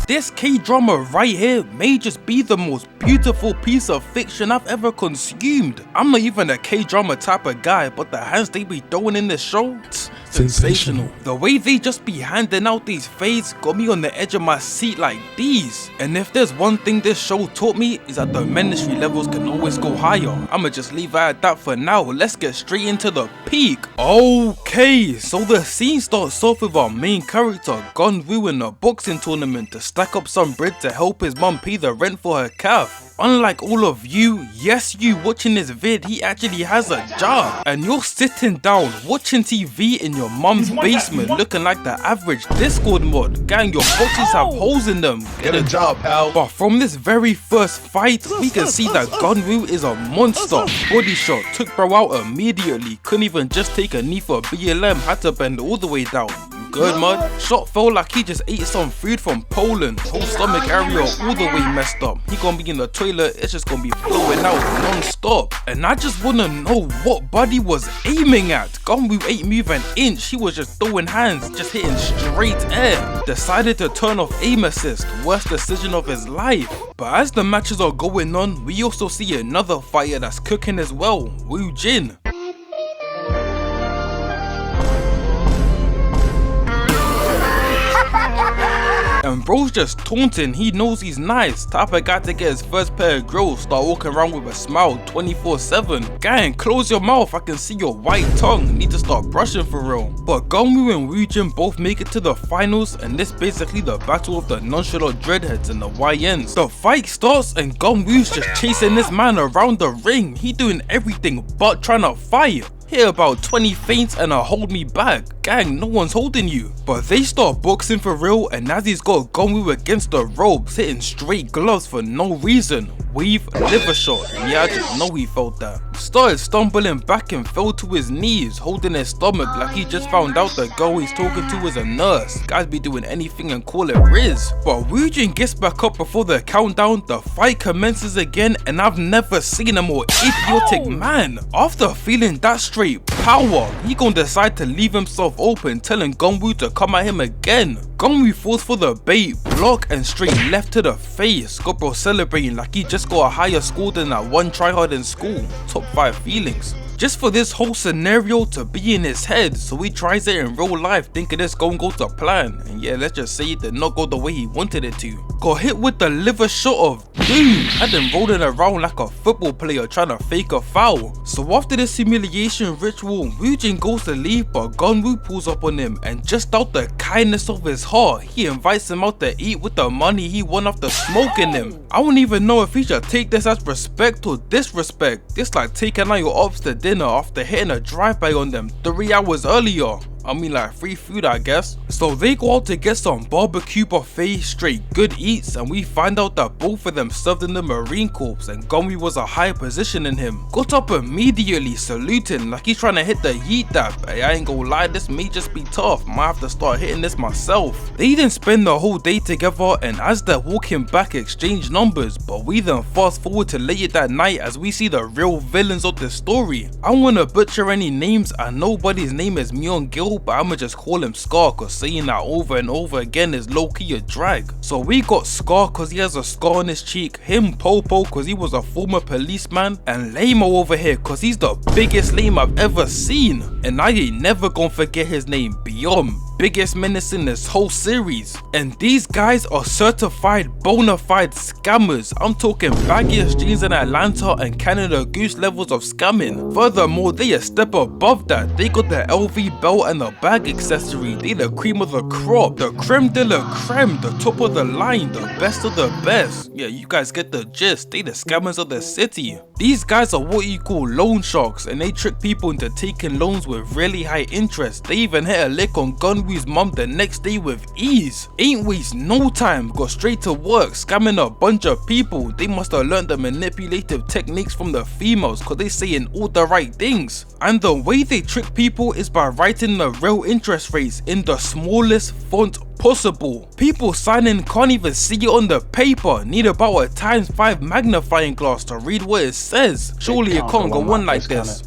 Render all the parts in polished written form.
This K-drama right here may just be the most beautiful piece of fiction I've ever consumed. I'm not even a K-drama type of guy, but the hands they be throwing in this show, sensational. The way they just be handing out these fades got me on the edge of my seat like these. And if there's one thing this show taught me, is that the ministry levels can always go higher. I'ma just leave it at that for now. Let's get straight into the peak. Okay, so the scene starts off with our main character Geon-woo in a boxing tournament to stack up some bread to help his mum pay the rent for her calf. Unlike all of you, yes, you watching this vid, he actually has a job. And you're sitting down watching TV in your mum's basement looking like the average Discord mod. Gang, your boxes have holes in them. Get a job, pal. But from this very first fight, we can see that Geon-woo is a monster. Body shot, took bro out immediately. Couldn't even just take a knee for BLM, had to bend all the way down. Good mud. Shot felt like he just ate some food from Poland. Whole stomach area all the way messed up. He gonna be in the toilet, it's just gonna be flowing out non-stop. And I just wanna know what Buddy was aiming at. Geon-woo ain't move an inch, he was just throwing hands, just hitting straight air. Decided to turn off aim assist, worst decision of his life. But as the matches are going on, we also see another fighter that's cooking as well, Woo-Jin. And bro's just taunting, he knows he's nice, type of guy to get his first pair of grills, start walking around with a smile 24/7. Gang, close your mouth, I can see your white tongue, need to start brushing for real. But Geon-woo and Woo-Jin both make it to the finals, and this basically the battle of the nonchalant dreadheads and the YNs. The fight starts and Geon-woo's just chasing this man around the ring, he doing everything but trying to fight. Hit about 20 feints and a hold me back. Gang, no one's holding you. But they start boxing for real, and as he's got Geon-woo against the ropes, hitting straight gloves for no reason. Weave, liver shot, yeah, I just know he felt that. Started stumbling back and fell to his knees, holding his stomach like he just found out the girl he's talking to is a nurse. Guys be doing anything and call it Riz. But Woo-Jin gets back up before the countdown, the fight commences again, and I've never seen a more idiotic man. After feeling that straight power, he gon' decide to leave himself open, telling Geon-woo to come at him again. Geon-woo falls for the bait, block and straight left to the face. Got bro celebrating like he just got a higher score than that one tryhard in school. Top 5 feelings. Just for this whole scenario to be in his head, so he tries it in real life thinking it's gon' go to plan, and yeah, let's just say it did not go the way he wanted it to. Got hit with the liver shot of doom, had him rolling around like a football player trying to fake a foul. So after this humiliation ritual, Woo-Jin goes to leave, but Geon-woo pulls up on him, and just out the kindness of his heart, he invites him out to eat with the money he won after smoking him. I don't even know if he should take this as respect or disrespect. This like taking out your ops to dinner after hitting a drive-by on them 3 hours earlier. I mean like free food I guess. So they go out to get some barbecue buffet, straight good eats, and we find out that both of them served in the Marine Corps and Geon-woo was a higher position than him. Got up immediately saluting like he's trying to hit the yeet dab. Hey, I ain't gonna lie, this may just be tough, might have to start hitting this myself. They then spend the whole day together, and as they're walking back exchange numbers, but we then fast forward to later that night as we see the real villains of the story. I don't wanna butcher any names, and nobody's name is Myeong-gil, but I'ma just call him Scar cause saying that over and over again is low-key a drag. So we got Scar cause he has a scar on his cheek, him Popo cause he was a former policeman, and Lamo over here cause he's the biggest lame I've ever seen. And I ain't never gonna forget his name, Beom. Biggest menace in this whole series. And these guys are certified bona fide scammers. I'm talking baggiest jeans in Atlanta and Canada Goose levels of scamming. Furthermore, they a step above that. They got the LV belt and the bag accessory. They the cream of the crop, the creme de la creme, the top of the line, the best of the best. Yeah, you guys get the gist. They the scammers of the city. These guys are what you call loan sharks, and they trick people into taking loans with really high interest. They even hit a lick on Geon-woo's mum the next day with ease. Ain't waste no time, got straight to work scamming a bunch of people. They must have learned the manipulative techniques from the females cause they saying all the right things. And the way they trick people is by writing the real interest rates in the smallest font possible. People signing can't even see it on the paper, need about a ×5 magnifying glass to read what it says. Surely it can't go on like this.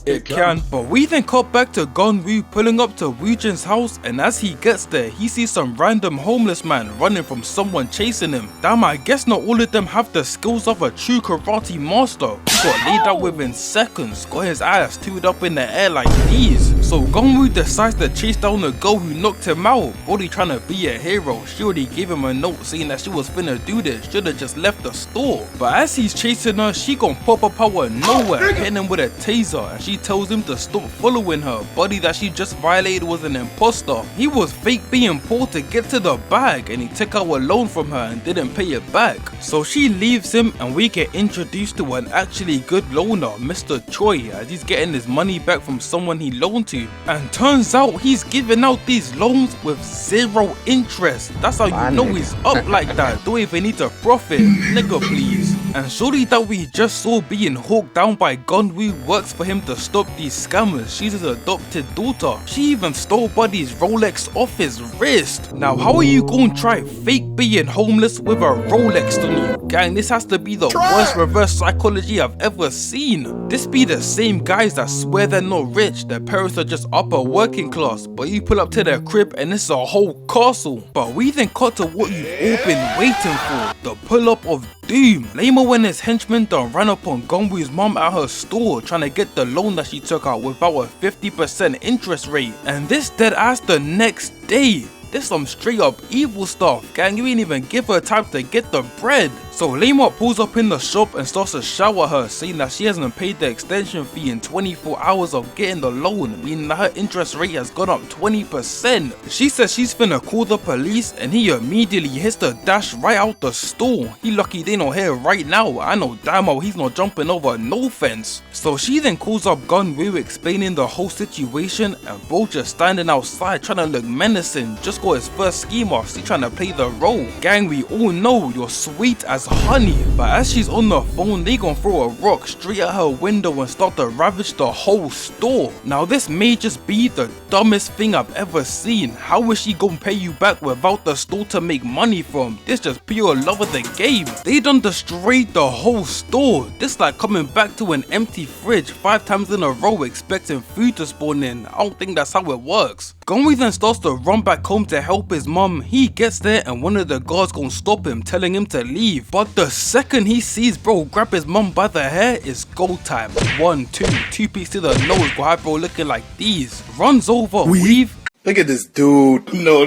It can. But we then cut back to Geon-woo pulling up to Woo-Jin's house, and as he gets there, he sees some random homeless man running from someone chasing him. Damn, I guess not all of them have the skills of a true karate master. He got laid out within seconds, got his ass toed up in the air like these. So Geon-woo decides to chase down the girl who knocked him out. Brody trying to be a hero. She already gave him a note saying that she was finna do this, should've just left the store. But as he's chasing her, she gon' pop up out of nowhere, hitting him with a taser, and she tells him to stop following her. Buddy that she just violated was an imposter. He was fake being poor to get to the bag, and he took out a loan from her and didn't pay it back. So she leaves him, and we get introduced to an actually good loaner, Mr. Choi, as he's getting his money back from someone he loaned to. And turns out he's giving out these loans with 0 interest. That's how you know he's up like that. Don't even need to profit, nigga please. And shorty that we just saw being hawked down by Geon-woo works for him to stop these scammers. She's his adopted daughter. She even stole Buddy's Rolex off his wrist. Now how are you gonna try fake being homeless with a Rolex on you? Gang, this has to be the worst reverse psychology I've ever seen. This be the same guys that swear they're not rich, their parents are just upper working class, but you pull up to their crib and it's a whole castle. But we then cut to what you've all been waiting for, the pull up of doom. Lamo and his henchmen done ran up on Geon-woo's mom at her store trying to get the loan that she took out without a 50% interest rate. And this dead ass the next day. This some straight up evil stuff, gang. You ain't even give her time to get the bread. So Lamo pulls up in the shop and starts to shower her, saying that she hasn't paid the extension fee in 24 hours of getting the loan, meaning that her interest rate has gone up 20%. She says she's finna call the police, and he immediately hits the dash right out the store. He lucky they not here right now. I know damn well he's not jumping over no fence. So she then calls up Geon-woo explaining the whole situation, and bro just standing outside trying to look menacing. Just got his first scheme off, so he trying to play the role. Gang, we all know you're sweet as honey, but as she's on the phone, they gon' throw a rock straight at her window and start to ravage the whole store. Now this may just be the dumbest thing I've ever seen. How is she gon' pay you back without the store to make money from? This just pure love of the game. They done destroyed the whole store. This like coming back to an empty fridge 5 times in a row expecting food to spawn in. I don't think that's how it works. Geon-woo then starts to run back home to help his mum. He gets there and one of the guards gon' stop him, telling him to leave. But the second he sees bro grab his mum by the hair, it's go time. 1, 2 piece to the nose, go have bro looking like these. Runs over, weave. Look at this dude. No.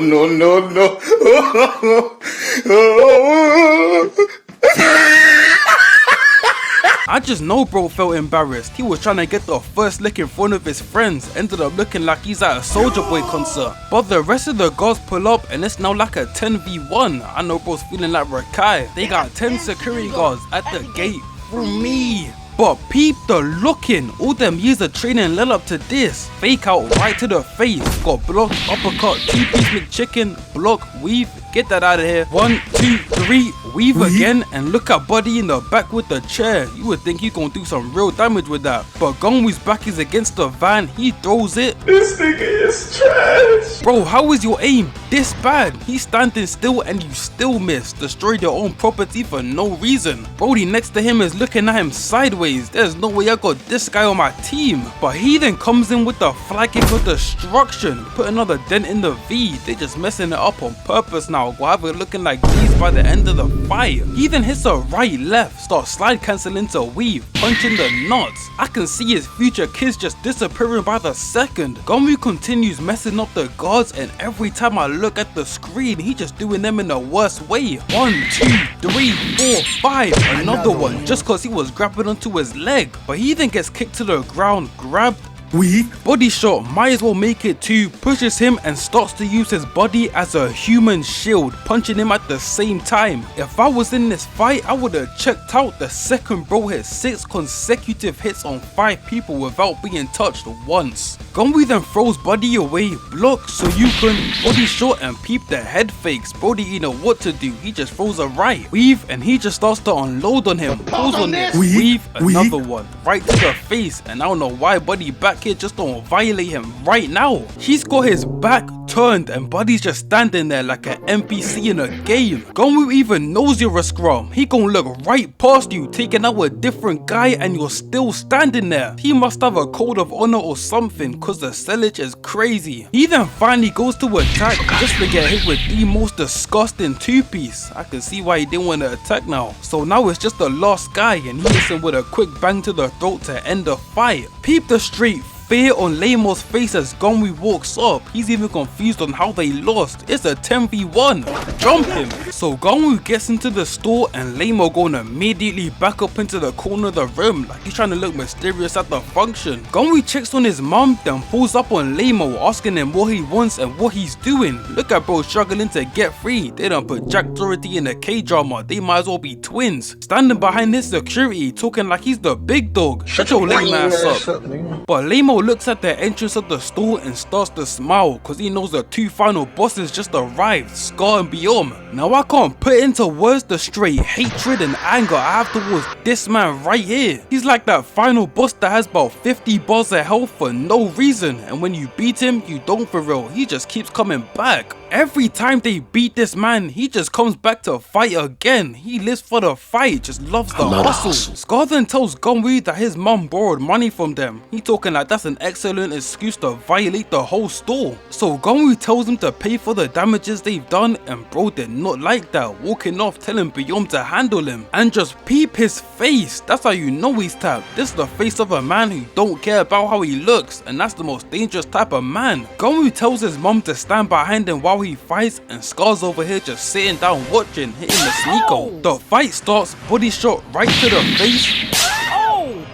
I just know bro felt embarrassed. He was trying to get the first lick in front of his friends, ended up looking like he's at a Soulja Boy concert. But the rest of the guards pull up and it's now like a 10v1. I know bro's feeling like Rakai. They got 10 security guards at the gate for me. But peep the looking, all them years of training led up to this. Fake out right to the face, got block, uppercut, 2-piece McChicken, block, weave, get that out of here. 1, 2, 3, weave again, and look at Buddy in the back with the chair. You would think he gonna do some real damage with that. But Geon-woo's back is against the van, he throws it. This nigga is trash. Bro, how is your aim this bad? He's standing still and you still miss. Destroyed your own property for no reason. Brody next to him is looking at him sideways. There's no way I got this guy on my team. But he then comes in with the flag kick of destruction. Put another dent in the V. They just messing it up on purpose now. Go have it looking like these by the end of the fight. He then hits a right left. Start slide cancelling to weave. Punching the nuts. I can see his future kids just disappearing by the second. Geon-woo continues messing up the guards, and every time I look at the screen, he just doing them in the worst way. 1, 2, 3, 4, 5. Another one just cause he was grabbing onto his leg. But he then gets kicked to the ground, grabbed, body shot, might as well make it too, pushes him and starts to use his body as a human shield, punching him at the same time. If I was in this fight, I would have checked out the second bro hit 6 consecutive hits on 5 people without being touched once. Geon-woo then throws Buddy away, block so you can body shot and peep the head fakes. Brody you know what to do, he just throws a right, weave, and he just starts to unload on him. Pulls on this, weave, another one, right to the face, and I don't know why Buddy back that kid just don't violate him right now. He's got his back turned and Buddy's just standing there like an NPC in a game. Geon-woo even knows you're a scrum. He gon' look right past you, taking out a different guy, and you're still standing there. He must have a code of honor or something, cause the sellage is crazy. He then finally goes to attack just to get hit with the most disgusting two-piece. I can see why he didn't want to attack now. So now it's just the last guy and he hits him with a quick bang to the throat to end the fight. Peep the straight fear on Lamo's face as Geon-woo walks up. He's even confused on how they lost. It's a 10v1. Jump him. So Geon-woo gets into the store and Lamo gonna immediately back up into the corner of the room like he's trying to look mysterious at the function. Geon-woo checks on his mum, then pulls up on Lamo, asking him what he wants and what he's doing. Look at bro struggling to get free. They done put Jack Doherty in a K-drama. They might as well be twins. Standing behind his security, talking like he's the big dog. Shut your lame ass up. But Lamo looks at the entrance of the store and starts to smile cause he knows the two final bosses just arrived, Scar and Beom. Now I can't put into words the straight hatred and anger I have towards this man right here. He's like that final boss that has about 50 bars of health for no reason, and when you beat him you don't for real, he just keeps coming back. Every time they beat this man, he just comes back to fight again. He lives for the fight, just loves the hustle. Scar then tells Geon-woo that his mum borrowed money from them. He talking like that's an excellent excuse to violate the whole store. So Geon-woo tells him to pay for the damages they've done, and bro did not like that, walking off telling Beom to handle him. And just peep his face, that's how you know he's tapped. This is the face of a man who don't care about how he looks, and that's the most dangerous type of man. Geon-woo tells his mum to stand behind him while he fights, and Scar's over here just sitting down watching, hitting the sneako. The fight starts, body shot right to the face.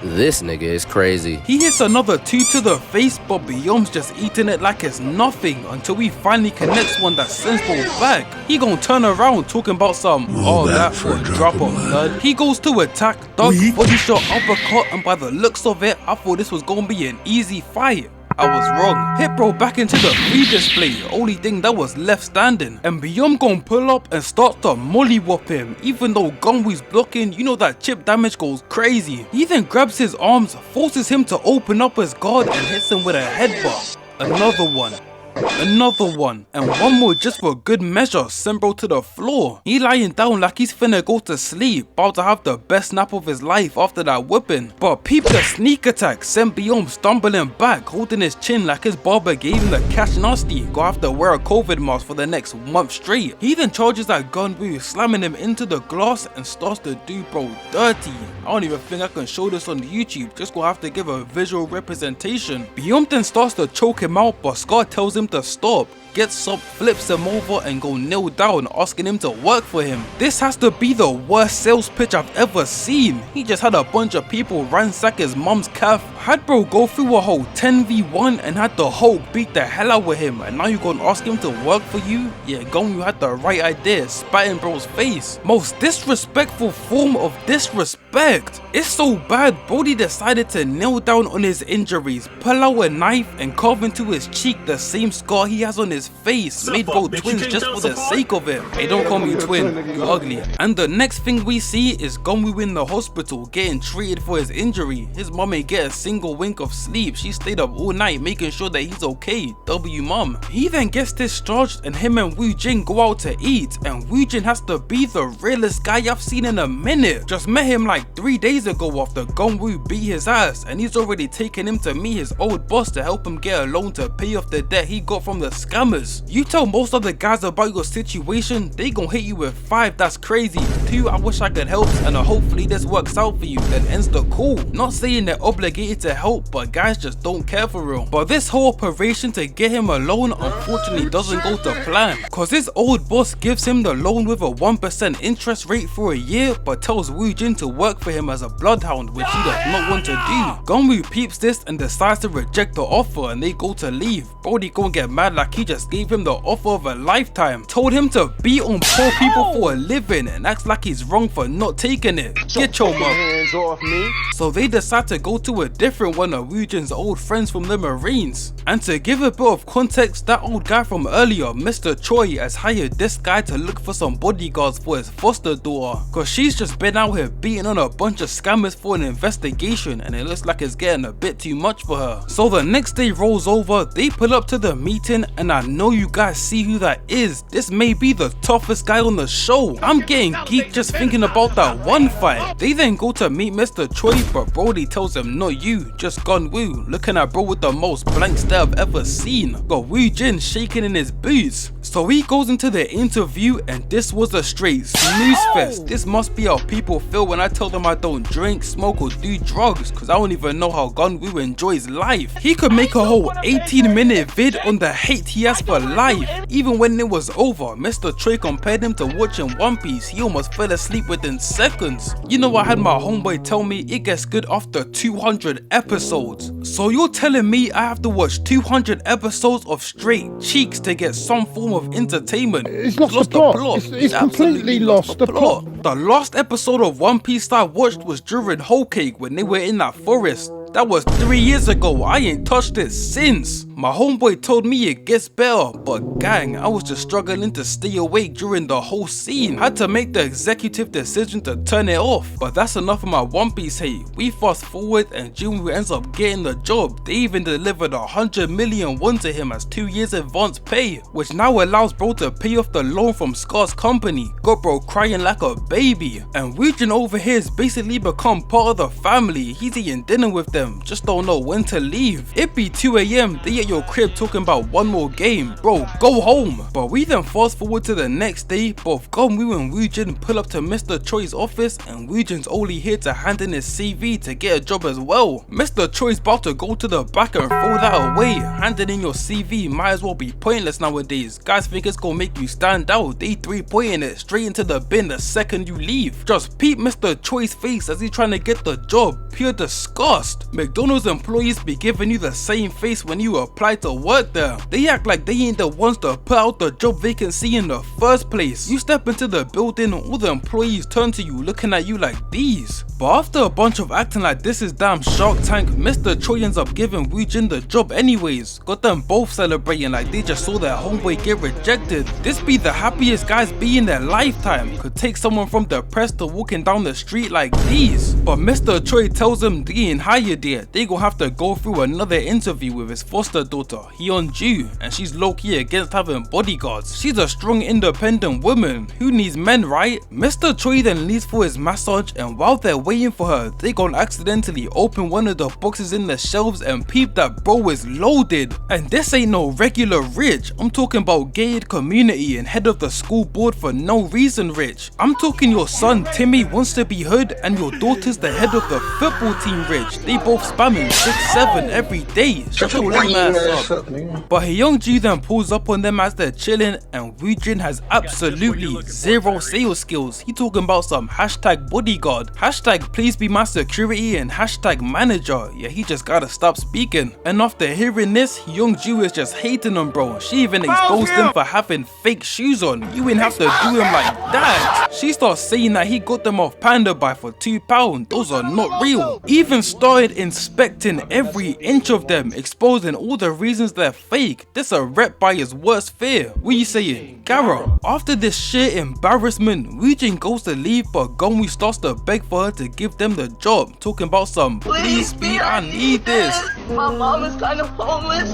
This nigga is crazy. He hits another 2 to the face, but Beom's just eating it like it's nothing until he finally connects one that sends bro back. He gon' turn around talking about some all that for a drop of blood. He goes to attack, duck, body shot, uppercut, and by the looks of it, I thought this was gonna be an easy fight. I was wrong. Hit bro back into the free display, only thing that was left standing. And Beom gon' pull up and start to mollywop him. Even though Geon-woo's blocking, you know that chip damage goes crazy. He then grabs his arms, forces him to open up his guard and hits him with a headbutt. Another one. Another one, and one more just for good measure, send bro to the floor. He lying down like he's finna go to sleep, about to have the best nap of his life after that whipping. But peep the sneak attack, send Beom stumbling back, holding his chin like his barber gave him the cash nasty. Gonna have to wear a COVID mask for the next month straight. He then charges at Geon-woo, slamming him into the glass and starts to do bro dirty. I don't even think I can show this on YouTube, just gonna have to give a visual representation. Beom then starts to choke him out, but Scar tells him to stop, gets up, flips him over and go kneel down, asking him to work for him. This has to be the worst sales pitch I've ever seen. He just had a bunch of people ransack his mum's calf, had bro go through a whole 10v1 and had the Hulk beat the hell out with him, and now you gonna ask him to work for you? Yeah, Geon-woo had the right idea, spat in bro's face. Most disrespectful form of disrespect. It's so bad, Brody decided to kneel down on his injuries, pull out a knife and carve into his cheek the same scar he has on his face, made bro twins just for the sake of it. Hey, don't call me twin, you ugly. And the next thing we see is Geon-woo in the hospital getting treated for his injury. His mom ain't get a single wink of sleep. She stayed up all night making sure that he's okay. W mom. He then gets discharged and him and Woo-Jin go out to eat, and Woo-Jin has to be the realest guy I've seen in a minute. Just met him like 3 days ago after Geon-woo beat his ass, and he's already taken him to meet his old boss to help him get a loan to pay off the debt he got from the scammers. You tell most other guys about your situation, they gon' hit you with 5, that's crazy. 2, I wish I could help, and hopefully this works out for you, then ends the call. Not saying they're obligated to help, but guys just don't care for real. But this whole operation to get him a loan unfortunately doesn't go to plan, cause his old boss gives him the loan with a 1% interest rate for a year, but tells Woo-Jin to work for him as a bloodhound, which he does not want to do. Geon-woo peeps this and decides to reject the offer, and they go to leave. Brody gon' get mad like he just boss gave him the offer of a lifetime, told him to beat on poor people for a living and acts like he's wrong for not taking it. Get your hands off me. So they decide to go to a different one of Woo-Jin's old friends from the Marines. And to give a bit of context, that old guy from earlier, Mr. Choi, has hired this guy to look for some bodyguards for his foster daughter, cause she's just been out here beating on a bunch of scammers for an investigation and it looks like it's getting a bit too much for her. So the next day rolls over, they pull up to the meeting, and I know you guys see who that is. This may be the toughest guy on the show. I'm getting geeked just thinking about that one fight. They then go to meet Mr. Choi, but Brody tells him, not you, just Geon-woo, looking at bro with the most blank stare I've ever seen. Got Woo-Jin shaking in his boots. So he goes into the interview, and this was a straight snooze fest. This must be how people feel when I tell them I don't drink, smoke or do drugs, cause I don't even know how Geon-woo enjoys life. He could make a whole 18-minute vid on the hate he has for life. Even when it was over, Mr. Choi compared him to watching One Piece. He almost fell asleep within seconds. You know, I had my homeboy tell me it gets good after 200 episodes. So you're telling me I have to watch 200 episodes of straight cheeks to get some form of entertainment? It's lost the plot. It's completely lost the plot. The last episode of One Piece I watched was during Whole Cake when they were in that forest. That was 3 years ago. I ain't touched it since. My homeboy told me it gets better, but gang, I was just struggling to stay awake during the whole scene. Had to make the executive decision to turn it off. But that's enough of my One Piece hate. We fast forward and Geon-woo ends up getting the job. They even delivered 100 million won to him as 2 years advance pay, which now allows bro to pay off the loan from Scar's company. Got bro crying like a baby. And Woo-Jin over here has basically become part of the family. He's eating dinner with them, just don't know when to leave. It be 2 AM, they at your crib talking about one more game. Bro, go home. But we then fast forward to the next day. Both Geon-woo and Woo-Jin pull up to Mr. Choi's office, and Woo-Jin's only here to hand in his CV to get a job as well. Mr. Choi's about to go to the back and throw that away. Handing in your CV might as well be pointless nowadays. Guys think it's gonna make you stand out. They 3-pointing it straight into the bin the second you leave. Just peep Mr. Choi's face as he's trying to get the job. Pure disgust. McDonald's employees be giving you the same face when you apply to work there. They act like they ain't the ones to put out the job vacancy in the first place. You step into the building, all the employees turn to you looking at you like these. But after a bunch of acting like this is damn Shark Tank, Mr. Choi ends up giving Woo-Jin the job anyways. Got them both celebrating like they just saw their homeboy get rejected. This be the happiest guys be in their lifetime. Could take someone from depressed to walking down the street like these. But Mr. Choi tells them they ain't hired yet. They gon' have to go through another interview with his foster daughter, Hyeon-ju, and she's low-key against having bodyguards. She's a strong independent woman. Who needs men, right? Mr. Choi then leaves for his massage, and while they're waiting for her, they gon' accidentally open one of the boxes in the shelves and peep that bro is loaded. And this ain't no regular rich. I'm talking about gated community and head of the school board for no reason rich. I'm talking your son Timmy wants to be hood and your daughter's the head of the football team rich. They both spamming 6-7 every day. Shut your lame ass up. But Hyeon-ju then pulls up on them as they're chilling, and Woo-Jin has absolutely zero sales skills. He talking about some hashtag bodyguard, hashtag please be my security, and hashtag manager. Yeah, he just gotta stop speaking. And after hearing this, Hyeon-ju is just hating on bro. She even exposed him for having fake shoes on. You ain't have to do him like that. She starts saying that he got them off Panda Buy for £2. Those are not real. Even started inspecting every inch of them, exposing all the reasons they're fake. This a rep by his worst fear. What you saying, Gara? After this shit embarrassment, Woo-Jin goes to leave, but Geon-woo starts to beg for her to give them the job, talking about some please speed, I need this. My mom is kind of homeless.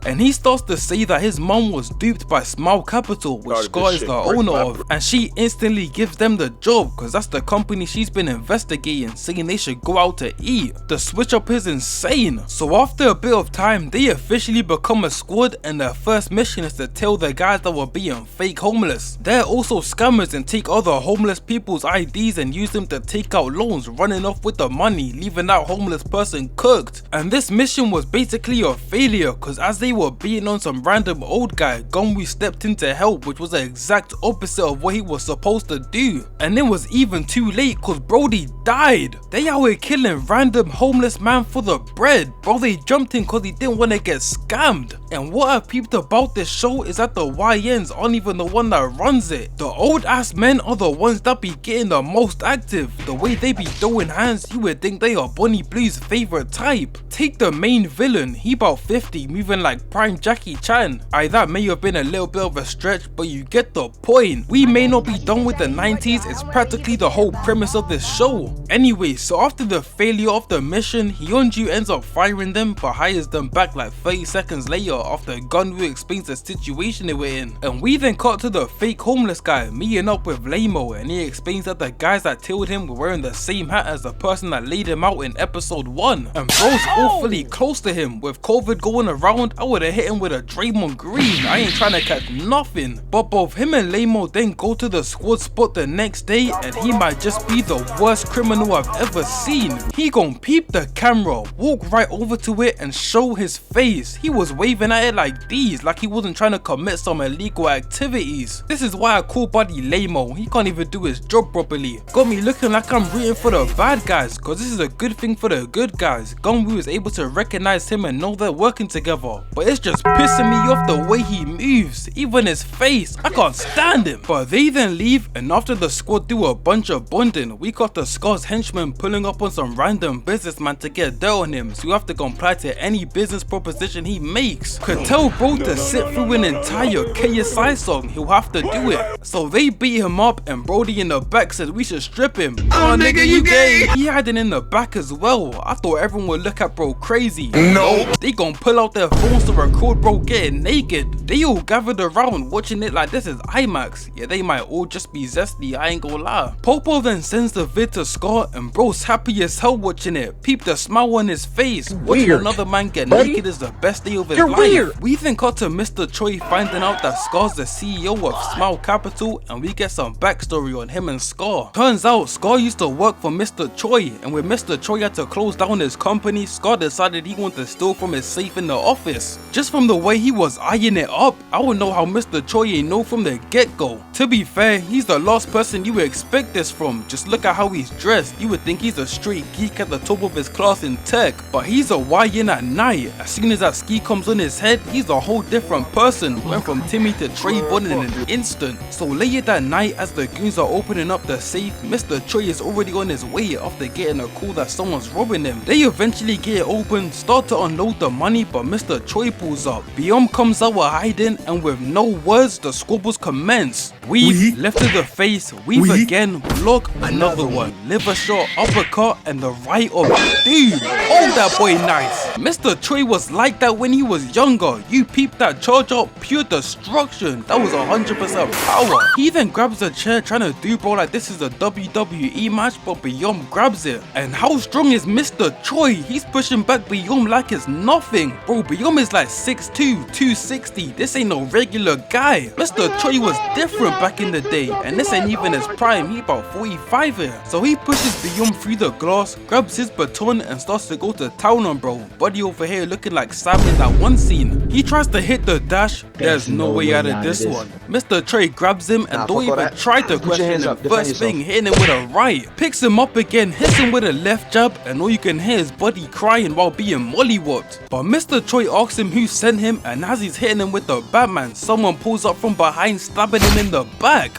And he starts to say that his mom was duped by Smile Capital, which Scar is the owner of, and she instantly gives them the job because that's the company she's been investigating, saying they should go out to eat. The switch up is insane. So after a bit of time, they officially become a squad, and their first mission is to tell the guys that were being fake homeless. They're also scammers and take other homeless people's IDs and use them to take out loans, running off with the money, leaving that homeless person cooked. And this mission was basically a failure because as they they were beating on some random old guy, Geon-woo stepped in to help, which was the exact opposite of what he was supposed to do. And it was even too late cause Brody died. They out here killing random homeless man for the bread. Bro, they jumped in cause he didn't want to get scammed. And what I peeped about this show is that the YNs aren't even the one that runs it. The old ass men are the ones that be getting the most active. The way they be throwing hands, you would think they are Bonnie Blue's favorite type. Take the main villain, he about 50, moving like prime Jackie Chan. That may have been a little bit of a stretch, but you get the point. We may not be done with the 90s, it's practically the whole premise of this show. Anyway, so after the failure of the mission, Hyeon-ju ends up firing them but hires them back like 30 seconds later after Geon-woo explains the situation they were in. And we then cut to the fake homeless guy meeting up with Lamo, and he explains that the guys that killed him were wearing the same hat as the person that laid him out in episode 1. And bro's awfully close to him. With COVID going around, I would have hit him with a Draymond Green. I ain't trying to catch nothing. But both him and Lamo then go to the squad spot the next day, and he might just be the worst criminal I've ever seen. He gon' peep the camera, walk right over to it and show his face. He was waving at it like these, like he wasn't trying to commit some illegal activities. This is why I call buddy Lamo. He can't even do his job properly. Got me looking like I'm rooting for the bad guys, cause this is a good thing for the good guys. Geon-woo is able to recognize him and know they're working together, but it's just pissing me off the way he moves, even his face. I can't stand him. But they then leave, and after the squad do a bunch of bonding, we got the Scar's henchmen pulling up on some random businessman to get dirt on him, so you have to comply to any business proposition he makes. Could tell bro to sit through an entire KSI song, he'll have to do it. So they beat him up, and Brody in the back said we should strip him. Oh nigga, you gay. He had it in the back as well. I thought everyone would look at bro crazy. No, they gon' pull out their phones to record bro getting naked. They all gathered around watching it like this is IMAX. Yeah, they might all just be zesty, I ain't gonna lie. Popo then sends the vid to Scar, and bro's happy as hell watching it. Peep the smile on his face. Watching another man get naked is the best day of his life. We then got to Mr. Choi finding out that Scar's the CEO of Smile Capital, and we get some backstory on him and Scar. Turns out Scar used to work for Mr. Choi, and when Mr. Choi had to close down his company, Scar decided he wanted to steal from his safe in the office. Just from the way he was eyeing it up, I would know how Mr. Choi ain't know from the get-go. To be fair, he's the last person you would expect this from. Just look at how he's dressed. You would think he's a straight geek at the top of his class in tech, but he's a YN at night. As soon as that ski comes on his head, he's a whole different person. Went from Timmy to Trayvon in an instant. So later that night, as the goons are opening up the safe, Mr. Choi is already on his way after getting a call that someone's robbing him. They eventually get it open, start to unload the money, but Mr. Choi pulls up. Beyond comes out with hiding, and with no words, the squabbles commence. Weave, left to the face, weave again, block, another one. Liver shot, uppercut, and the right of dude. Oh, that boy nice. Mr. Choi was like that when he was younger. You peeped that charge up, pure destruction. That was 100% power. He then grabs a chair trying to do bro like this is a WWE match, but Beyond grabs it. And how strong is Mr. Choi? He's pushing back Beyond like it's nothing. Bro, Beyond is like 6'2", 260. This ain't no regular guy. Mr. Choi was different back in the day, and this ain't even his prime. He about 45 here. So he pushes Beyond through the glass, grabs his baton, and starts to go to town on bro. Buddy over here looking like Sam in that one scene. He tries to hit the dash. There's no way out of this one. Mr. Choi grabs him and don't even try to question him. First thing, hitting him with a right. Picks him up again, hits him with a left jab, and all you can hear is Buddy crying while being mollywopped. But Mr. Choi asks him who sent him, and as he's hitting him with the Batman, someone pulls up from behind, stabbing him in the back.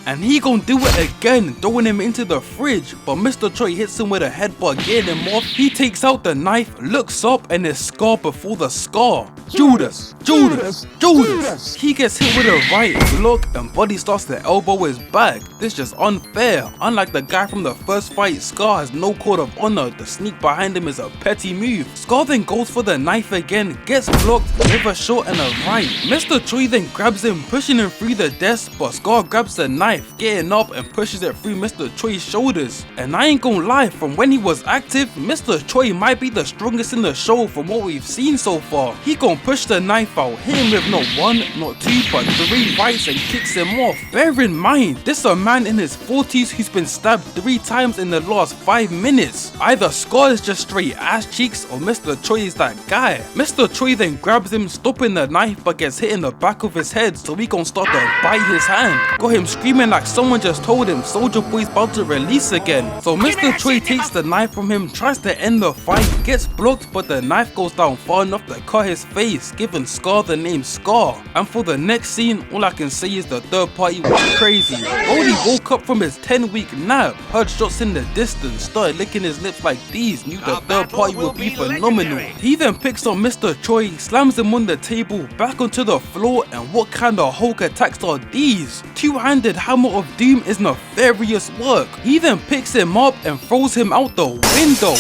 And he gon' do it again, throwing him into the fridge, but Mr. Choi hits him with a headbutt, getting him off. He takes out the knife, looks up, and is Scar before the Scar. Judas. He gets hit with a right block, and Buddy starts to elbow his back. This is just unfair. Unlike the guy from the first fight, Scar has no code of honor. The sneak behind him is a petty move. Scar then goes for the knife again, gets blocked, liver shot, and a right. Mr. Choi then grabs him, pushing him through the desk, but Scar grabs the knife, knife, getting up and pushes it through Mr. Choi's shoulders. And I ain't gonna lie, from when he was active, Mr. Choi might be the strongest in the show from what we've seen so far. He gon' push the knife out, hit him with not 1, not 2, but 3 rights and kicks him off. Bear in mind, this is a man in his 40s who's been stabbed 3 times in the last 5 minutes. Either Scar is just straight ass cheeks or Mr. Choi is that guy. Mr. Choi then grabs him, stopping the knife, but gets hit in the back of his head, so he gon' start to bite his hand. Got him screaming like someone just told him Soldier Boy's about to release again. So Mr. Choi takes the knife from him, tries to end the fight, gets blocked, but the knife goes down far enough to cut his face, giving Scar the name Scar. And for the next scene, all I can say is the third party was crazy. Brody woke up from his 10-week nap, heard shots in the distance, started licking his lips like these, knew the third party would be phenomenal. He then picks up Mr. Choi, slams him on the table, back onto the floor, and what kind of Hulk attacks are these? Two-handed hammer of doom is nefarious work. He then picks him up and throws him out the window.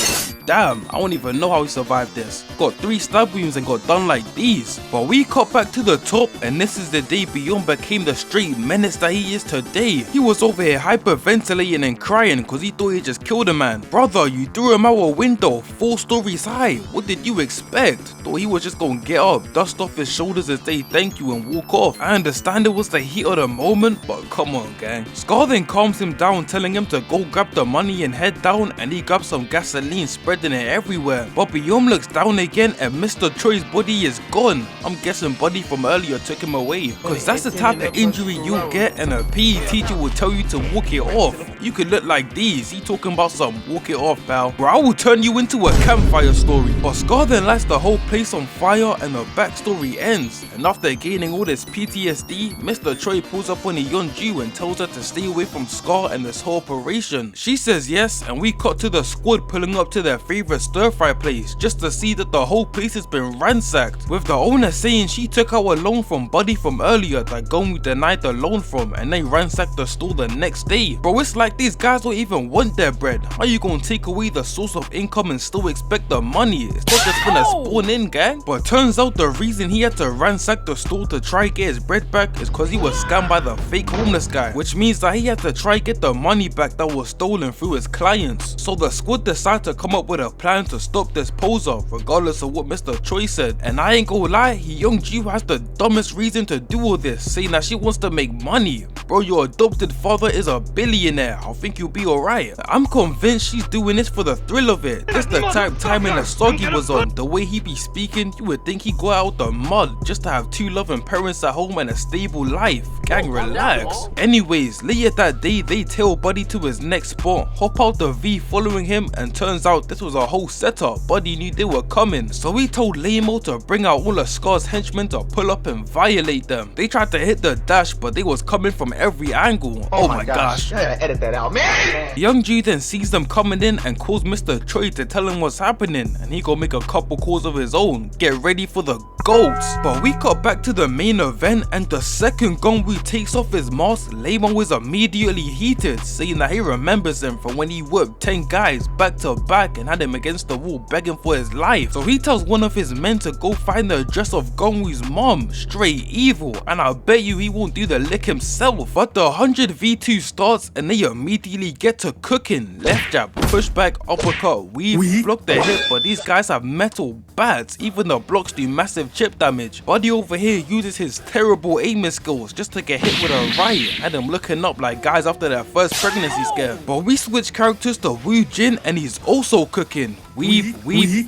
Damn, I don't even know how he survived this. Got 3 stab wounds and got done like these. But we cut back to the top, and this is the day Beyond became the straight menace that he is today. He was over here hyperventilating and crying cause he thought he just killed a man. Brother, you threw him out a window 4 stories high. What did you expect? Thought he was just gonna get up, dust off his shoulders and say thank you and walk off. I understand it was the heat of the moment, but come on gang. Scar then calms him down, telling him to go grab the money and head down, and he grabs some gasoline, spreading it everywhere. But Beyond looks down again and Mr. Choi's body is gone. I'm guessing Buddy from earlier took him away, cause that's the type of injury you'll get and a PE teacher will tell you to walk it off. You could look like these, he talking about some walk it off pal. Bro, I will turn you into a campfire story. But Scar then lights the whole place on fire and the backstory ends. And after gaining all this PTSD, Mr. Choi pulls up on Hyeon-ju and tells her to stay away from Scar and this whole operation. She says yes, and we cut to the squad pulling up to their favorite stir-fry place just to see that the whole place has been ransacked, with the owner saying she took out a loan from Buddy from earlier that Geon-woo denied the loan from, and they ransacked the store the next day. Bro, it's like these guys don't even want their bread. How you gonna take away the source of income and still expect the money? It's not just gonna spawn in gang. But turns out the reason he had to ransack the store to try get his bread back is cause he was scammed by the fake homeless guy, which means that he had to try get the money back that was stolen through his clients. So the squad decided to come up with a plan to stop this poser, regardless of what Mr. Choi said. And I ain't gonna lie, Hyeon-ju has the dumbest reason to do all this, saying that she wants to make money. Bro, your adopted father is a billionaire, I think you'll be alright. I'm convinced she's doing this for the thrill of it. Just the type timing the Soggy was on, the way he be speaking, you would think he got out the mud just to have 2 loving parents at home and a stable life. Gang, relax. Anyways, later that day, they tail Buddy to his next spot, hop out the V following him, and turns out this was a whole setup. Buddy knew they were coming, so he told Lamo to bring out all of Scar's henchmen to pull up and violate them. They tried to hit the dash, but they was coming from every angle. Oh my gosh. I gotta edit that out, man. Hyeon-ju then sees them coming in and calls Mr. Choi to tell him what's happening, and he gonna make a couple calls of his own. Get ready for the goats. But we cut back to the main event, and the second Geon-woo takes off his mask, Lamo is immediately heated, saying that he remembers him from when he whipped 10 guys back to back and had him against the wall begging for his life. So he tells one of his men to go find the address of Geon-woo's mom. Straight evil, and I bet you he won't do the lick himself. But the 100v2 starts and they immediately get to cooking. Left jab, push back, uppercut, weave, block the hit, but these guys have metal bats. Even the blocks do massive chip damage. Buddy over here uses his terrible aiming skills just to get hit with a right. Had him looking up like guys after their first pregnancy scare. But we switch characters to Woo-Jin and he's also cooking. Weave,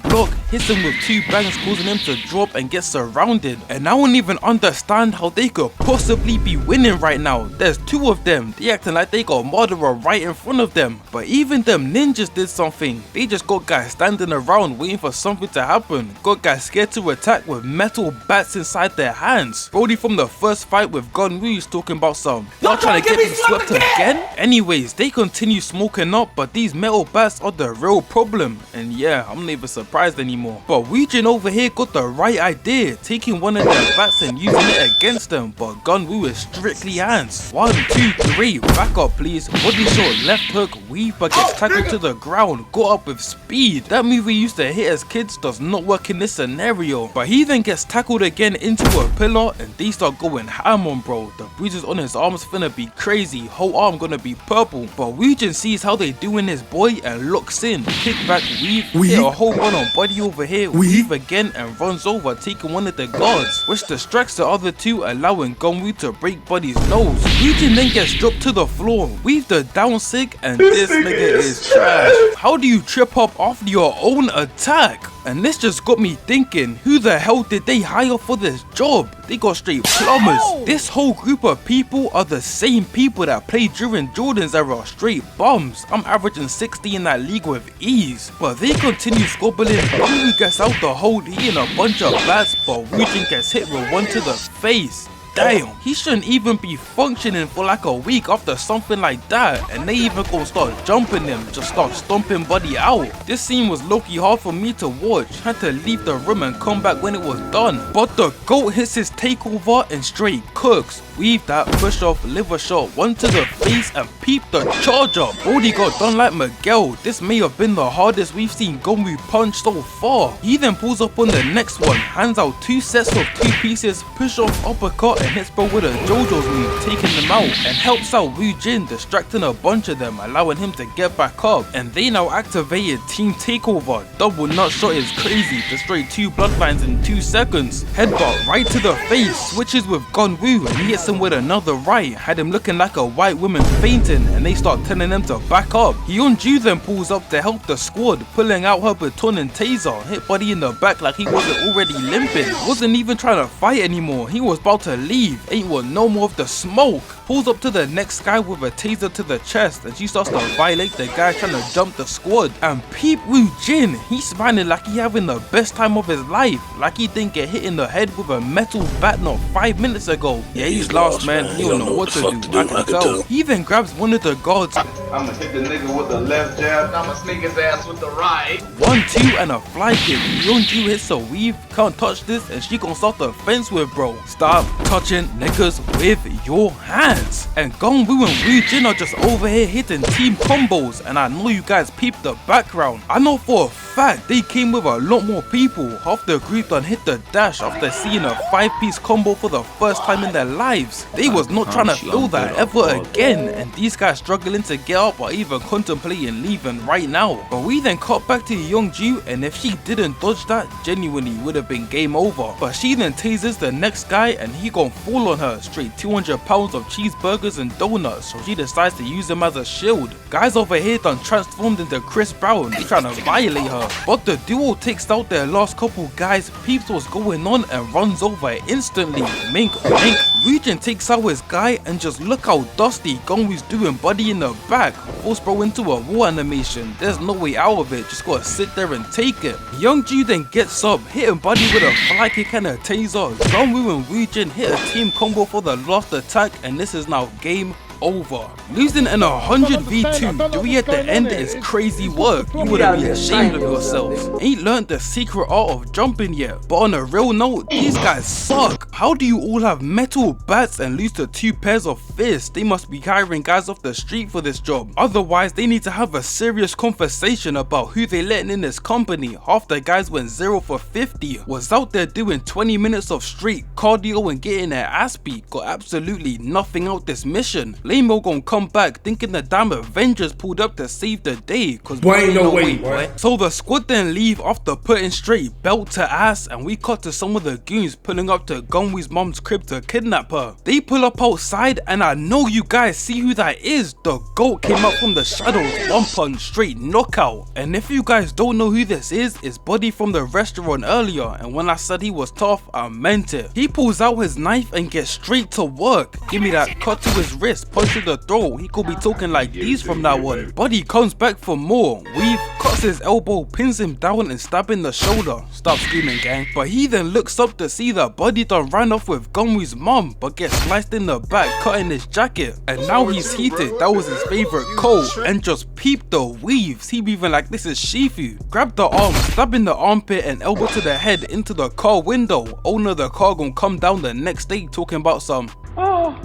block, hits him with 2 bangs, causing him to drop and get surrounded. And I don't even understand how they could possibly be winning right now. There's 2 of them, they acting like they got murderer right in front of them. But even them ninjas did something. They just got guys standing around waiting for something to happen. Got guys scared to attack with metal bats inside their hands. Brody from the first fight with Geon-woo is talking about some, not trying to get me swept to again? Anyways, they continue smoking up, but these metal bats are the real problem. And yeah, I'm not even surprised anymore. But Woo-Jin over here got the right idea, taking one of their bats and using it against them. But Geon-woo is strictly hands. 1, 2, 3, back up please. Body shot, left hook, weave, but gets tackled to the ground. Got up with speed. That move we used to hit as kids does not work in this scenario. But he then gets tackled again into a pillar, and they start going ham on bro. The bruises on his arms finna be crazy. Whole arm gonna be purple. But Woo-Jin sees how they doing his boy and looks in. Kick back, weave, hit a whole run on body over here, weave again and runs over, taking one of the guards, which distracts the other two, allowing Geon-woo to break Buddy's nose. Woo-Jin then gets dropped to the floor, weave the down sig, and this nigga is trash. How do you trip up after your own attack? And this just got me thinking, who the hell did they hire for this job? They got straight plumbers. This whole group of people are the same people that played during Jordan's era, straight bums. I'm averaging 60 in that league with ease. But they continue squabbling. Woo gets out the hold, he in a bunch of bats, but Woo-Jin gets hit with one to the face. Damn, he shouldn't even be functioning for like a week after something like that, and they even gonna start jumping him, just start stomping Buddy out. This scene was low-key hard for me to watch, had to leave the room and come back when it was done. But the GOAT hits his takeover and straight cooks. Weave that, push off, liver shot, one to the face, and peep the charger. Brody got done like Myeong-gil. This may have been the hardest we've seen Geon-woo punch so far. He then pulls up on the next one, hands out 2 sets of 2 pieces, push off uppercut, and hits bro with a JoJo's move, taking them out, and helps out Woo-Jin, distracting a bunch of them, allowing him to get back up. And they now activated Team Takeover. Double nut shot is crazy, destroyed 2 bloodlines in 2 seconds. Headbutt right to the face, switches with Geon-woo, and he hits him with another right, had him looking like a white woman fainting, and they start telling him to back up. Hyeon-ju then pulls up to help the squad, pulling out her baton and taser, hit Buddy in the back like he wasn't already limping. Wasn't even trying to fight anymore, he was about to leave, ain't want no more of the smoke. Pulls up to the next guy with a taser to the chest, and she starts to violate the guy trying to jump the squad. And peep Woo-Jin, he's smiling like he having the best time of his life, like he didn't get hit in the head with a metal bat not 5 minutes ago. Yeah, he's lost, man. He don't know what to do, I can tell. He then grabs one of the guards. I'ma hit the nigga with the left jab. I'ma sneak his ass with the right. 1, 2, and a fly kick. Hyeon-ju hits a weave, can't touch this, and she gon' start the fence with bro. Stop touching niggas with your hands. And Geon-woo and Woo-Jin are just over here hitting team combos, and I know you guys peeped the background. I know for a fact they came with a lot more people. Half the group done hit the dash after seeing a 5-piece combo for the first time in their lives. They was not trying to feel that ever again, and these guys struggling to get up or even contemplating leaving right now. But we then cut back to Hyeon-ju, and if she didn't dodge that, genuinely would have been game over. But she then tases the next guy, and he gon' fall on her, straight 200 pounds of cheeseburgers and donuts, so she decides to use him as a shield. Guys over here done transformed into Chris Brown, they trying to violate her. But the duo takes out their last couple guys, peeps what's going on, and runs over instantly. Mink, mink. Woo-Jin takes out his guy, and just look how dusty Geon-woo's doing Buddy in the back. Force bro into a war animation. There's no way out of it, just gotta sit there and take it. Hyeon-ju then gets up, hitting Buddy with a fly kick and a taser. Geon-woo and Woo-Jin hit a team combo for the last attack, and this is now game over. Losing in 100 v2 3 at the end is crazy work. You wouldn't be ashamed of yourselves. Ain't learned the secret art of jumping yet. But on a real note, these guys suck. How do you all have metal bats and lose to 2 pairs of fists? They must be hiring guys off the street for this job. Otherwise, they need to have a serious conversation about who they letting in this company. Half the guys went 0 for 50. Was out there doing 20 minutes of straight cardio and getting their ass beat. Got absolutely nothing out this mission. Lamo gon' come back thinking the damn Avengers pulled up to save the day, cause boy, ain't no way, boy. So the squad then leave after putting straight belt to ass, and we cut to some of the goons pulling up to Geon-woo's mom's crib to kidnap her. They pull up outside, and I know you guys see who that is. The GOAT came out from the shadows, 1 punch straight knockout. And if you guys don't know who this is, it's Buddy from the restaurant earlier, and when I said he was tough, I meant it. He pulls out his knife and gets straight to work. Give me that, cut to his wrist, punch punch to the throat. He could be talking like these from now on. Buddy comes back for more. Weave cuts his elbow, pins him down and stabs in the shoulder. Stop screaming, gang. But he then looks up to see that Buddy done ran off with Geon-woo's mum, but gets sliced in the back, cutting his jacket. And now he's heated. That was his favorite coat. And just peep the weaves. He weaving like this is Shifu. Grab the arm, stab in the armpit and elbow to the head into the car window. Owner of the car gonna come down the next day talking about some. Oh,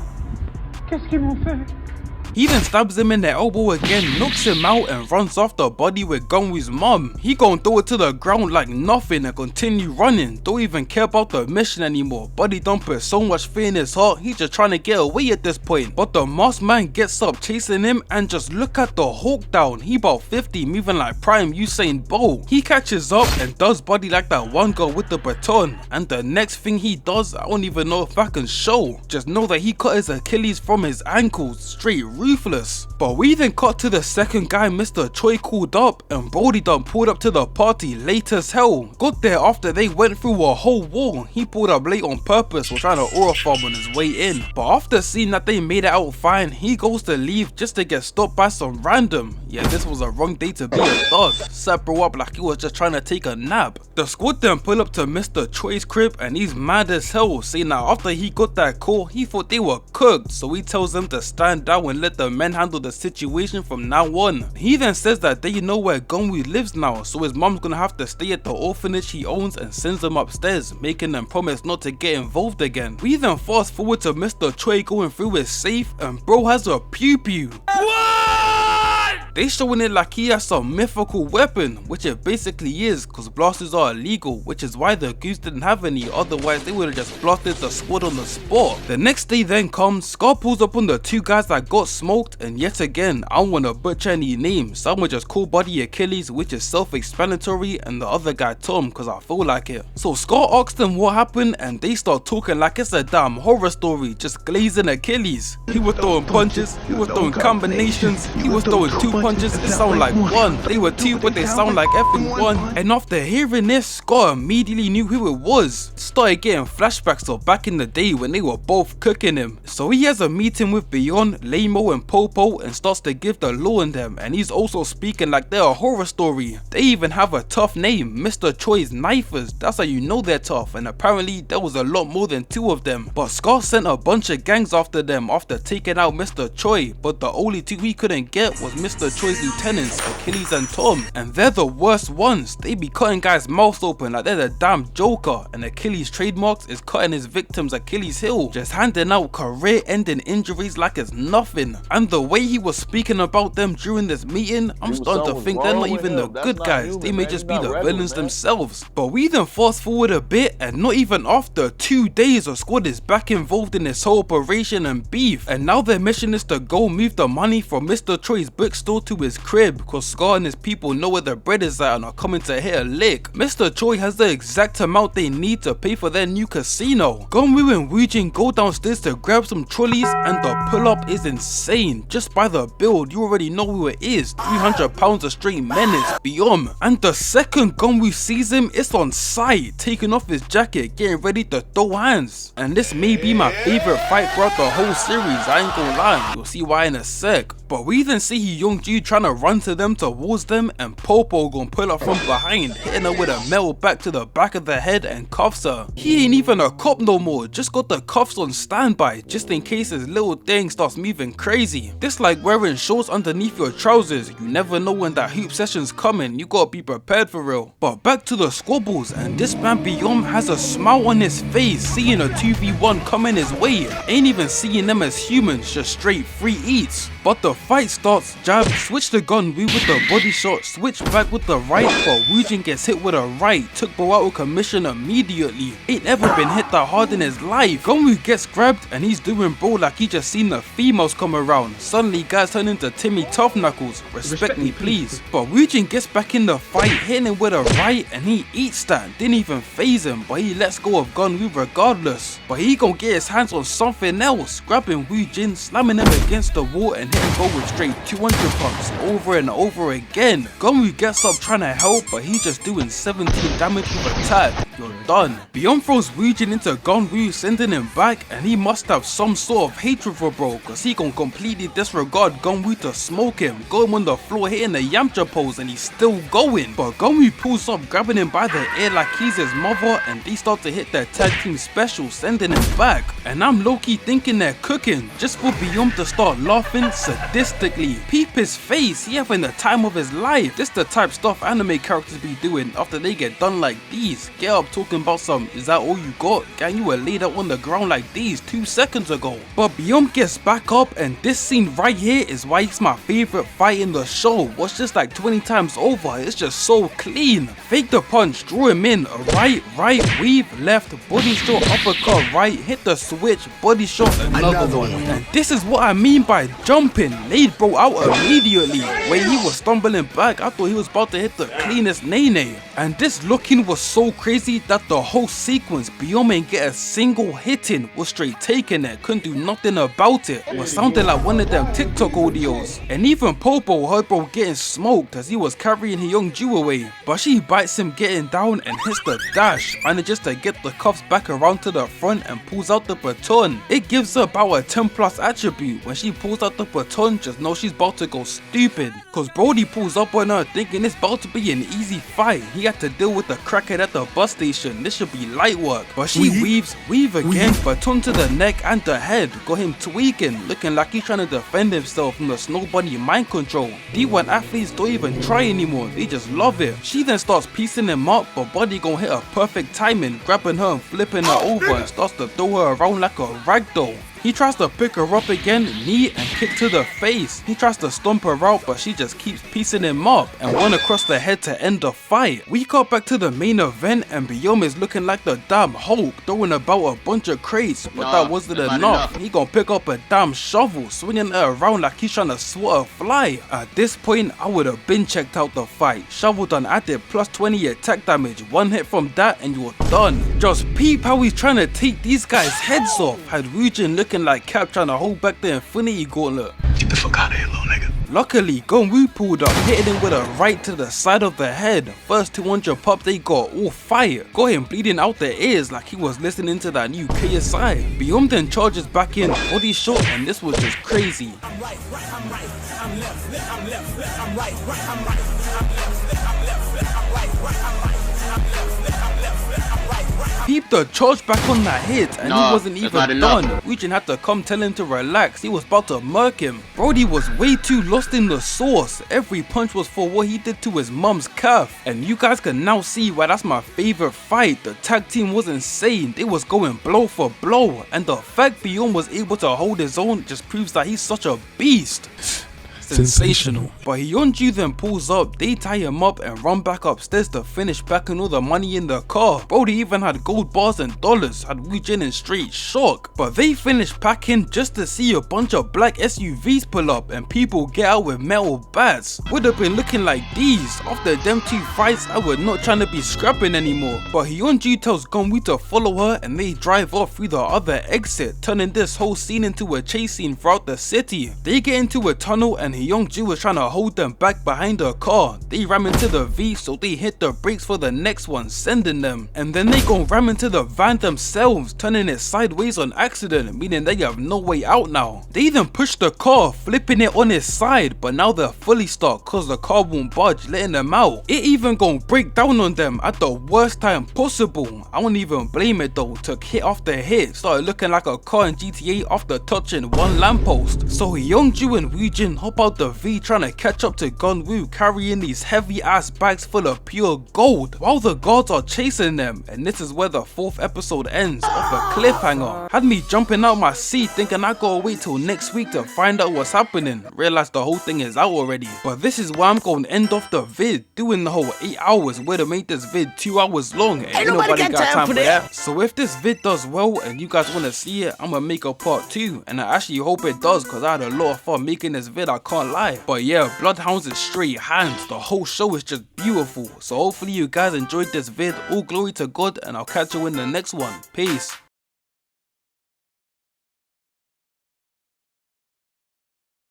qu'est-ce qu'ils m'ont fait? He then stabs him in the elbow again, knocks him out and runs after Buddy with Geon-woo's mum. He gon' throw it to the ground like nothing and continue running. Don't even care about the mission anymore. Buddy don't put so much fear in his heart, he's just trying to get away at this point. But the masked man gets up chasing him and just look at the Hulk down. He about 50, moving like prime Usain Bolt. He catches up and does Buddy like that one girl with the baton. And the next thing he does, I don't even know if I can show. Just know that he cut his Achilles from his ankles, straight ruthless. But we then cut to the second guy Mr. Choi called up, and Brody done pulled up to the party late as hell. Got there after they went through a whole wall. He pulled up late on purpose while trying to aura farm on his way in. But after seeing that they made it out fine, he goes to leave just to get stopped by some random. Yeah, this was a wrong day to be a thug. Set bro up like he was just trying to take a nap. The squad then pull up to Mr. Choi's crib and he's mad as hell, saying that after he got that call, he thought they were cooked. So he tells them to stand down and let the men handle the situation from now on. He then says that they know where Geon-woo lives now, so his mom's gonna have to stay at the orphanage he owns and sends them upstairs, making them promise not to get involved again. We then fast forward to Mr. Choi going through his safe and bro has a pew pew. They showing it like he has some mythical weapon, which it basically is, cause blasters are illegal, which is why the goose didn't have any, otherwise they would have just blasted the squad on the spot. The next day then comes, Scar pulls up on the two guys that got smoked, and yet again, I don't wanna butcher any names, some would just call Buddy Achilles, which is self-explanatory, and the other guy Tom, cause I feel like it. So Scar asks them what happened, and they start talking like it's a damn horror story, just glazing Achilles. He was throwing punches, he was throwing combinations, he was throwing two punches, it sound like one. They were two, but they sound like effing one. And after hearing this, Scar immediately knew who it was. Started getting flashbacks of back in the day when they were both cooking him. So he has a meeting with Beyond, Lamo and Popo and starts to give the law in them. And he's also speaking like they're a horror story. They even have a tough name, Mr. Choi's Knifers. That's how you know they're tough. And apparently there was a lot more than two of them. But Scar sent a bunch of gangs after them after taking out Mr. Choi. But the only two he couldn't get was Mr. Choi's lieutenants, Achilles and Tom, and they're the worst ones. They be cutting guys' mouths open like they're the damn Joker, and Achilles' trademarks is cutting his victims Achilles heel, just handing out career-ending injuries like it's nothing. And the way he was speaking about them during this meeting, I'm starting to think they're not even the good guys, they may just be the villains themselves. But we then fast forward a bit, and not even after 2 days, the squad is back involved in this whole operation and beef, and now their mission is to go move the money from Mr. Choi's bookstore to his crib, cause Scar and his people know where the bread is at and are coming to hit a lick. Mr. Choi has the exact amount they need to pay for their new casino. Geon-woo and Woo-Jin go downstairs to grab some trolleys and the pull-up is insane. Just by the build, you already know who it is. 300 pounds of straight menace, Beyond. And the second Geon-woo sees him, it's on sight, taking off his jacket, getting ready to throw hands. And this may be my favorite fight throughout the whole series, I ain't gonna lie, you'll see why in a sec. But we then see Hyeon-ju trying to run to them towards them, and Popo gon' pull up from behind, hitting her with a metal bat to the back of the head and cuffs her. He ain't even a cop no more, just got the cuffs on standby, just in case his little thing starts moving crazy. This like wearing shorts underneath your trousers, you never know when that hoop session's coming, you gotta be prepared for real. But back to the squabbles, and this man Beyond has a smile on his face, seeing a 2v1 coming his way, ain't even seeing them as humans, just straight free eats. But the fight starts, jab, switch to Geon-woo with the body shot, switch back with the right, but Woo-Jin gets hit with a right, took bro out of commission immediately. Ain't ever been hit that hard in his life. Geon-woo gets grabbed and he's doing bro like he just seen the females come around. Suddenly guys turn into Timmy Tough Knuckles, respect me please. But Woo-Jin gets back in the fight, hitting him with a right and he eats that, didn't even phase him, but he lets go of Geon-woo regardless. But he gon' get his hands on something else, grabbing Woo-Jin, slamming him against the wall and hitting go with straight 200 pumps over and over again. Geon-woo gets up trying to help, but he's just doing 17 damage with a tap. You're done. Byeom throws Woo-Jin into Geon-woo, sending him back, and he must have some sort of hatred for bro, cause he gon' completely disregard Geon-woo to smoke him, got him on the floor hitting the Yamcha pose, and he's still going. But Geon-woo pulls up, grabbing him by the ear like he's his mother, and they start to hit their tag team special, sending him back. And I'm low-key thinking they're cooking, just for Byeom to start laughing sadistically. Peep his face, he having the time of his life. This the type stuff anime characters be doing after they get done like these. Get up talking about some, is that all you got? Gang, you were laid out on the ground like these 2 seconds ago. But Byeom gets back up, and this scene right here is why it's my favorite fight in the show. Watch this like 20 times over, it's just so clean. Fake the punch, draw him in, right, weave, left, body shot, uppercut, right, hit the switch, body shot, another one. And this is what I mean by jumping. Laid bro out immediately. When he was stumbling back, I thought he was about to hit the cleanest nene. And this looking was so crazy that the whole sequence, Byeom ain't get a single hit in, was straight taking it, couldn't do nothing about it. Was sounding like one of them TikTok audios. And even Popo heard bro getting smoked as he was carrying Hyeon-ju away. But she bites him getting down and hits the dash, manages to get the cuffs back around to the front and pulls out the baton. It gives her about a 10+ attribute. When she pulls out the baton, just know she's about to go stupid. Cause Brody pulls up on her thinking it's about to be an easy fight. He had to deal with the crackhead at the bus station. This should be light work. But she weave again, baton to the neck and the head. Got him tweaking, looking like he's trying to defend himself from the Snow Bunny mind control. D1 athletes don't even try anymore, they just love it. She then starts piecing him up, but Buddy gon' hit a perfect timing, grabbing her and flipping her over and starts to throw her around like a ragdoll. He tries to pick her up again, knee and kick to the face. He tries to stomp her out, but she just keeps piecing him up and one across the head to end the fight. We got back to the main event and Byeom is looking like the damn Hulk, throwing about a bunch of crates, but that wasn't enough. He gon' pick up a damn shovel, swinging her around like he's trying to swat a fly. At this point, I would have been checked out the fight. Shovel done added plus 20 attack damage, one hit from that and you're done. Just peep how he's trying to take these guys' heads off. Had Woo-Jin looking like Cap trying to hold back the Infinity Gauntlet. Get the fuck out of here, little nigga. Luckily, Geon-woo pulled up, hitting him with a right to the side of the head. First 200 pop they got all fire. Got him bleeding out the ears like he was listening to that new KSI. Byeom then charges back in, body shot, and this was just crazy. Peep the charge back on that hit, and he wasn't even done. Woo-Jin had to come tell him to relax, he was about to murk him. Brody was way too lost in the sauce. Every punch was for what he did to his mum's calf. And you guys can now see why that's my favorite fight. The tag team was insane, they was going blow for blow. And the fact Byeom was able to hold his own just proves that he's such a beast. Sensational. But Hyeon-ju then pulls up, they tie him up and run back upstairs to finish backing all the money in the car. Brody even had gold bars and dollars, had Woo-Jin in straight shock. But they finished packing just to see a bunch of black SUVs pull up and people get out with metal bats. Would have been looking like these. After them 2 fights, I was not trying to be scrapping anymore. But Hyeon-ju tells Geon-woo to follow her and they drive off through the other exit, turning this whole scene into a chase scene throughout the city. They get into a tunnel and Hyeon-ju was trying to hold them back behind her car. They ram into the V, so they hit the brakes for the next one, sending them. And then they gon' ram into the van themselves, turning it sideways on accident, meaning they have no way out now. They then push the car, flipping it on its side, but now they're fully stuck cause the car won't budge, letting them out. It even gon' break down on them at the worst time possible. I won't even blame it though, took hit after hit, started looking like a car in GTA after touching one lamppost. So Hyeon-ju and Woo-Jin hop out the V trying to catch up to Geon-woo, carrying these heavy ass bags full of pure gold while the guards are chasing them. And this is where the 4th episode ends, off a cliffhanger. Had me jumping out my seat thinking I gotta wait till next week to find out what's happening. Realized the whole thing is out already. But this is where I'm going to end off the vid, doing the whole 8 hours. Would have made this vid 2 hours long. Ain't nobody got time for that. So if this vid does well and you guys want to see it, I'm gonna make a part 2. And I actually hope it does cause I had a lot of fun making this vid, I can't lie. But yeah, Bloodhounds is straight hands. The whole show is just beautiful. So hopefully you guys enjoyed this vid. All glory to God and I'll catch you in the next one. Peace.